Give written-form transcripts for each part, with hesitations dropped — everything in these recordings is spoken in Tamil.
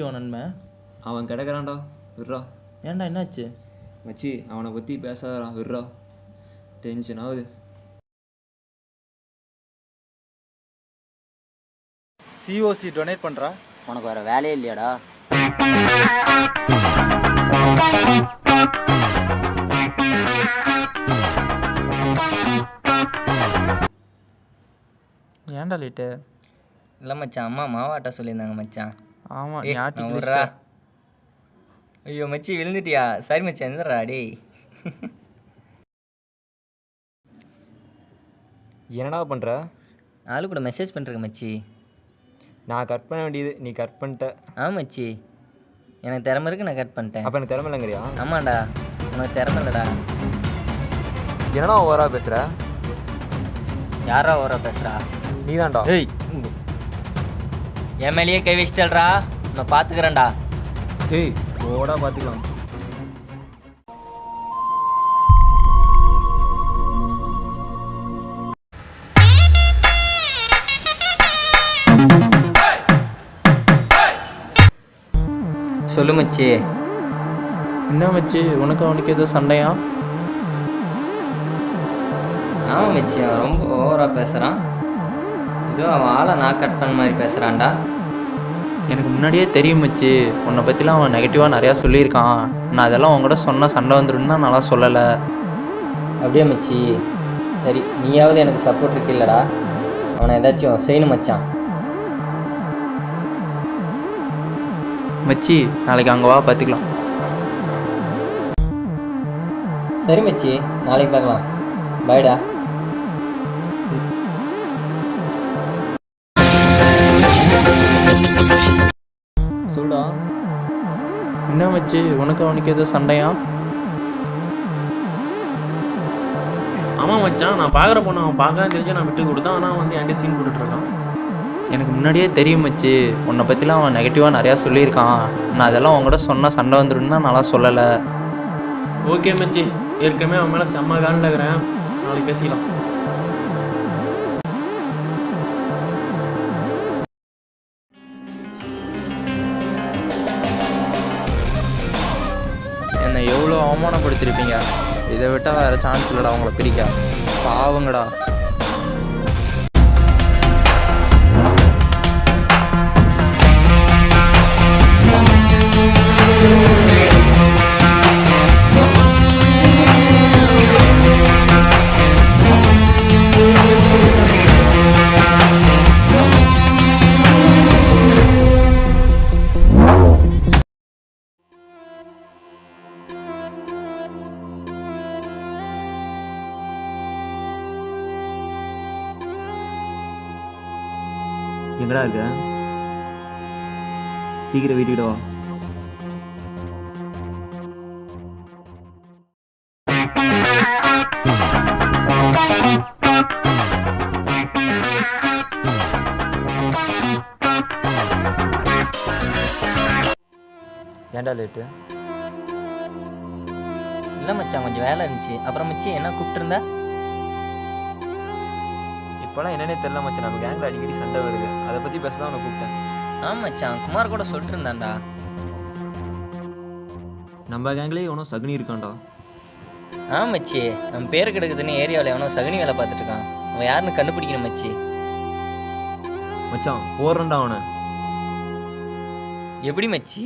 உன் நன்மை? அவன் கிடக்கிறான்டா, விட்றா. ஏன்டா என்னாச்சு? மச்சி அவனை பற்றி பேசாதடா, விட்றா. டென்ஷன் ஆகுது. சிஓசி டொனேட் பண்ணுறா. உனக்கு வேறு வேலையே இல்லையாடா? ஏன்டா லேட்டு? இல்லை மச்சான், அம்மா மாவாட்ட சொல்லியிருந்தாங்க மச்சான். ஆமாம், ஏய், நான் விட்றா. ஐயோ மச்சி விழுந்துட்டியா? சரி மச்சான், எந்திரா டேய். என்னடா பண்ணுற? ஆளு கூட மெசேஜ் பண்ணுறேன் மச்சி. நான் கட் பண்ண வேண்டியது நீ கட் பண்ணிட்ட. மச்சி, எனக்கு திறமை இருக்கு, நான் கட் பண்ணிட்டேன். அப்போ எனக்கு திறமை இல்லைங்கிறியா? ஆமாண்டா, உனக்கு திறமை இல்லைடா. என்னடா ஓவரா பேசுகிற? யாரா ஓவரா பேசுகிறா? நீ தான்டா. ஏய், என் மேலேயே கை வச்சிட்டல்றா, நான் பார்த்துக்கிறேன்டா. ஏய் ஓடா, பார்த்துக்கலாம். சொல்லு மச்சி. என்ன மச்சி, உனக்கு அவனுக்கு ஏதோ சண்டையா? ஆமாம் மச்சி, அவன் ரொம்ப ஓவராக பேசுகிறான். ஏதோ அவன் ஆளை நான் கட் பண்ண மாதிரி பேசுகிறான்டா. எனக்கு முன்னாடியே தெரியும் மச்சி, உன்னை பற்றிலாம் அவன் நெகட்டிவாக நிறையா சொல்லியிருக்கான். நான் அதெல்லாம் உங்கள்கிட்ட சொன்னால் சண்டை வந்துடும்னா நல்லா சொல்லலை. அப்படியே மச்சி, சரி நீயாவது எனக்கு சப்போர்ட் இருக்கு இல்லைடா, அவனை ஏதாச்சும் செய்யணும் மச்சான். மச்சி நாளைக்கு அங்கே வா, பார்த்துக்கலாம். சரி மச்சி, நாளைக்கு பார்க்கலாம். பாய்டா. சொல்டா. என்ன மச்சி, உனக்கு அவனுக்கு ஏதோ சண்டையா? ஆமாம் மச்சான், நான் பார்க்குற பொண்ணு அவன் பார்க்க தெரிஞ்சு நான் விட்டு கொடுத்தான். ஆனால் வந்து என்கிட்ட சீன் போட்டுட்ருக்கான். எனக்கு முன்னாடியே தெரியும் மச்சி, உன்னை பற்றிலாம் அவன் நெகட்டிவாக நிறையா சொல்லியிருக்கான். நான் அதெல்லாம் உங்கள்கிட்ட சொன்னால் சண்டை வந்துடும்னா நல்லா சொல்லலை. ஓகே மச்சி, ஏற்கனவே அவன் மேலே செம்ம காண்டில் இருக்கிறேன். நாளைக்கு பேசிக்கலாம். என்னை எவ்வளோ அவமானப்படுத்திருப்பீங்க. இதை விட்டால் வேறு சான்ஸ் இல்லைடா அவங்கள பிரிக்க. சாவுங்கடா. எங்கடா இருக்க? சீக்கிரம் வீட்டுக்கிட்ட வா. ஏன்டா லேட்டு? இல்லை மச்சான், கொஞ்சம் வேலை இருந்துச்சு. அப்புறம் மச்சி என்ன கூப்பிட்டுருந்தா? இப்போலாம் என்னன்னே தெரியல மச்சான், நம்ம கேங்கில் அடிக்கடி சண்டை வருது. அதை பற்றி பேச தான் உன்னை கூப்பிட்டேன். ஆமாம் மச்சான், குமார் கூட சொல்லிட்டு இருந்தான்டா. நம்ம கேங்லேயே எவனோ சகுனி இருக்கான்டா. மச்சி, நம்ம பேர் கிடக்குதுன்னு ஏரியாவில் எவனோ சகுனி வேலை பார்த்துட்டு இருக்கான். அவன் யாருன்னு கண்டுபிடிக்கணும் மச்சி. மச்சான் போடுறேன்டா அவனை. எப்படி மச்சி?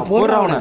போடுற அவனை.